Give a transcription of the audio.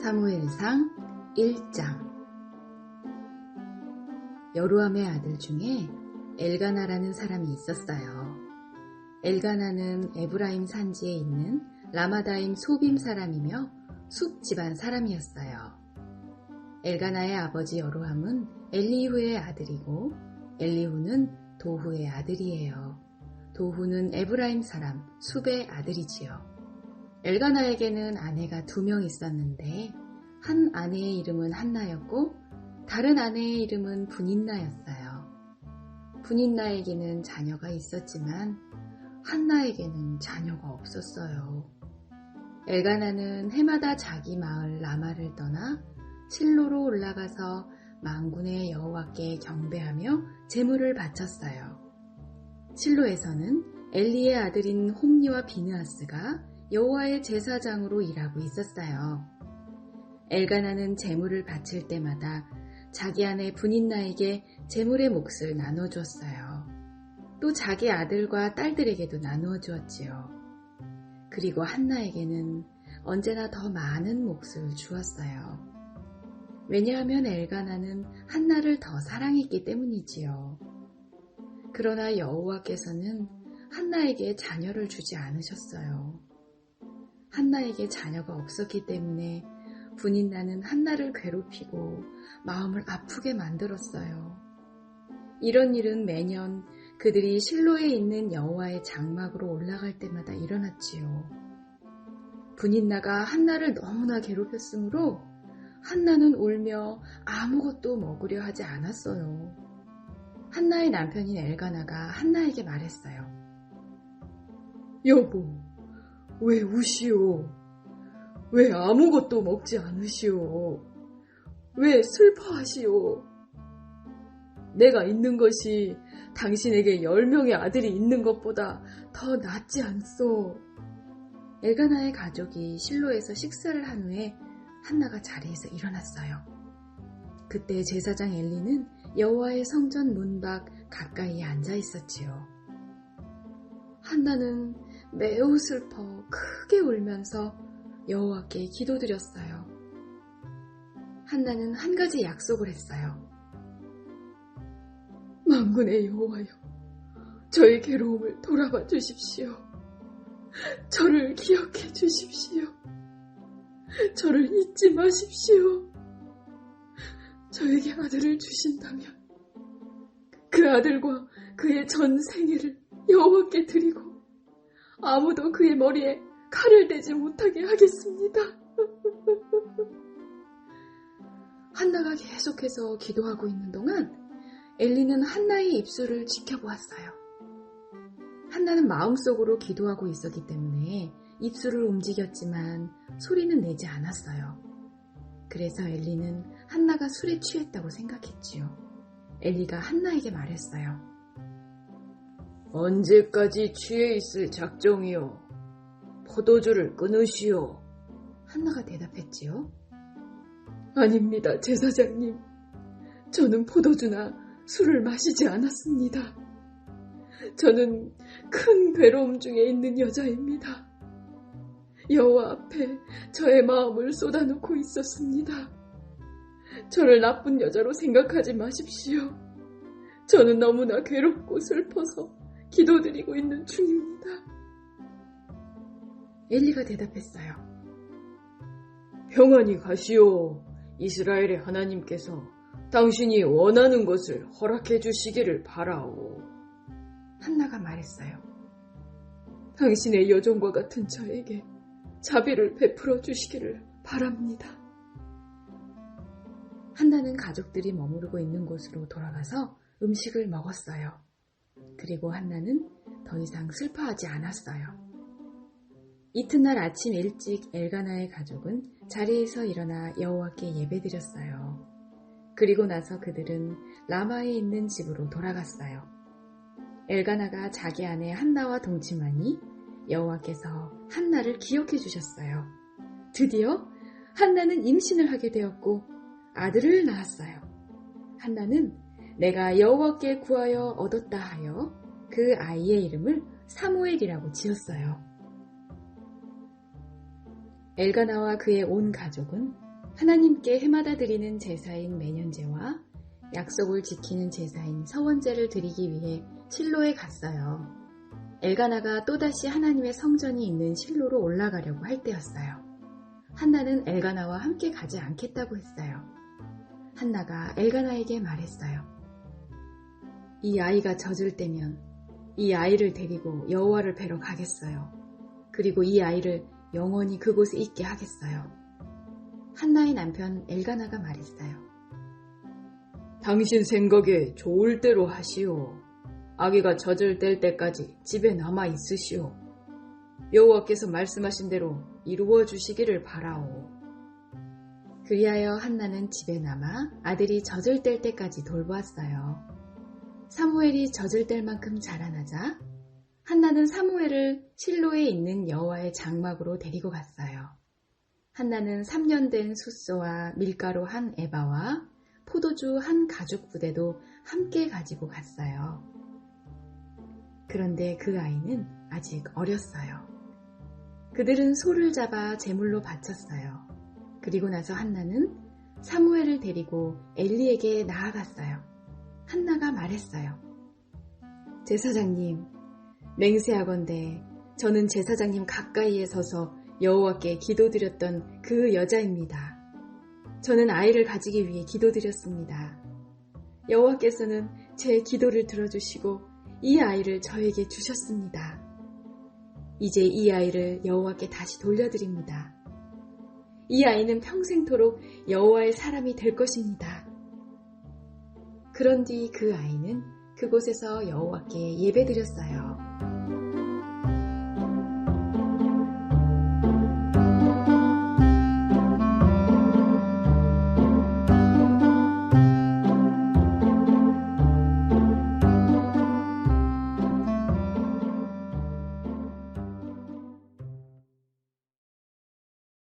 사무엘상 1장. 여로함의 아들 중에 엘가나라는 사람이 있었어요. 엘가나는 에브라임 산지에 있는 라마다임 소빔 사람이며 숲 집안 사람이었어요. 엘가나의 아버지 여로함은 엘리후의 아들이고 엘리후는 도후의 아들이에요. 도후는 에브라임 사람 숲의 아들이지요. 엘가나에게는 아내가 2명 있었는데 한 아내의 이름은 한나였고 다른 아내의 이름은 분인나였어요. 분인나에게는 자녀가 있었지만 한나에게는 자녀가 없었어요. 엘가나는 해마다 자기 마을 라마를 떠나 실로로 올라가서 만군의 여호와께 경배하며 제물을 바쳤어요. 실로에서는 엘리의 아들인 홈리와 비느하스가 여호와의 제사장으로 일하고 있었어요. 엘가나는 제물을 바칠 때마다 자기 아내 분인나에게 제물의 몫을 나눠주었어요. 또 자기 아들과 딸들에게도 나누어 주었지요. 그리고 한나에게는 언제나 더 많은 몫을 주었어요. 왜냐하면 엘가나는 한나를 더 사랑했기 때문이지요. 그러나 여호와께서는 한나에게 자녀를 주지 않으셨어요. 한나에게 자녀가 없었기 때문에 분인나는 한나를 괴롭히고 마음을 아프게 만들었어요. 이런 일은 매년 그들이 실로에 있는 여호와의 장막으로 올라갈 때마다 일어났지요. 분인나가 한나를 너무나 괴롭혔으므로 한나는 울며 아무것도 먹으려 하지 않았어요. 한나의 남편인 엘가나가 한나에게 말했어요. 여보, 왜 우시오? 왜 아무것도 먹지 않으시오? 왜 슬퍼하시오? 내가 있는 것이 당신에게 10명의 아들이 있는 것보다 더 낫지 않소? 엘가나의 가족이 실로에서 식사를 한 후에 한나가 자리에서 일어났어요. 그때 제사장 엘리는 여호와의 성전 문 밖 가까이에 앉아 있었지요. 한나는 매우 슬퍼 크게 울면서 여호와께 기도드렸어요. 한나는 한 가지 약속을 했어요. 만군의 여호와여, 저의 괴로움을 돌아봐 주십시오. 저를 기억해 주십시오. 저를 잊지 마십시오. 저에게 아들을 주신다면 그 아들과 그의 전 생애를 여호와께 드리고 아무도 그의 머리에 칼을 대지 못하게 하겠습니다. 한나가 계속해서 기도하고 있는 동안 엘리는 한나의 입술을 지켜보았어요. 한나는 마음속으로 기도하고 있었기 때문에 입술을 움직였지만 소리는 내지 않았어요. 그래서 엘리는 한나가 술에 취했다고 생각했지요. 엘리가 한나에게 말했어요. 언제까지 취해 있을 작정이요? 포도주를 끊으시오. 한나가 대답했지요. 아닙니다, 제사장님. 저는 포도주나 술을 마시지 않았습니다. 저는 큰 괴로움 중에 있는 여자입니다. 여호와 앞에 저의 마음을 쏟아놓고 있었습니다. 저를 나쁜 여자로 생각하지 마십시오. 저는 너무나 괴롭고 슬퍼서 기도드리고 있는 중입니다. 엘리가 대답했어요. 평안히 가시오. 이스라엘의 하나님께서 당신이 원하는 것을 허락해 주시기를 바라오. 한나가 말했어요. 당신의 여종과 같은 저에게 자비를 베풀어 주시기를 바랍니다. 한나는 가족들이 머무르고 있는 곳으로 돌아가서 음식을 먹었어요. 그리고 한나는 더 이상 슬퍼하지 않았어요. 이튿날 아침 일찍 엘가나의 가족은 자리에서 일어나 여호와께 예배드렸어요. 그리고 나서 그들은 라마에 있는 집으로 돌아갔어요. 엘가나가 자기 아내 한나와 동침하니 여호와께서 한나를 기억해 주셨어요. 드디어 한나는 임신을 하게 되었고 아들을 낳았어요. 한나는 내가 여호와께 구하여 얻었다 하여 그 아이의 이름을 사무엘이라고 지었어요. 엘가나와 그의 온 가족은 하나님께 해마다 드리는 제사인 매년제와 약속을 지키는 제사인 서원제를 드리기 위해 실로에 갔어요. 엘가나가 또다시 하나님의 성전이 있는 실로로 올라가려고 할 때였어요. 한나는 엘가나와 함께 가지 않겠다고 했어요. 한나가 엘가나에게 말했어요. 이 아이가 젖을 때면 이 아이를 데리고 여호와를 뵈러 가겠어요. 그리고 이 아이를 영원히 그곳에 있게 하겠어요. 한나의 남편 엘가나가 말했어요. 당신 생각에 좋을 대로 하시오. 아기가 젖을 뗄 때까지 집에 남아 있으시오. 여호와께서 말씀하신 대로 이루어 주시기를 바라오. 그리하여 한나는 집에 남아 아들이 젖을 뗄 때까지 돌보았어요. 사무엘이 젖을 뗄 만큼 자라나자 한나는 사무엘을 실로에 있는 여호와의 장막으로 데리고 갔어요. 한나는 3년 된 숫소와 밀가루 한 에바와 포도주 한 가죽 부대도 함께 가지고 갔어요. 그런데 그 아이는 아직 어렸어요. 그들은 소를 잡아 제물로 바쳤어요. 그리고 나서 한나는 사무엘을 데리고 엘리에게 나아갔어요. 한나가 말했어요. 제사장님, 맹세하건대 저는 제사장님 가까이에 서서 여호와께 기도드렸던 그 여자입니다. 저는 아이를 가지기 위해 기도드렸습니다. 여호와께서는 제 기도를 들어주시고 이 아이를 저에게 주셨습니다. 이제 이 아이를 여호와께 다시 돌려드립니다. 이 아이는 평생토록 여호와의 사람이 될 것입니다. 그런 뒤 그 아이는 그곳에서 여호와께 예배드렸어요.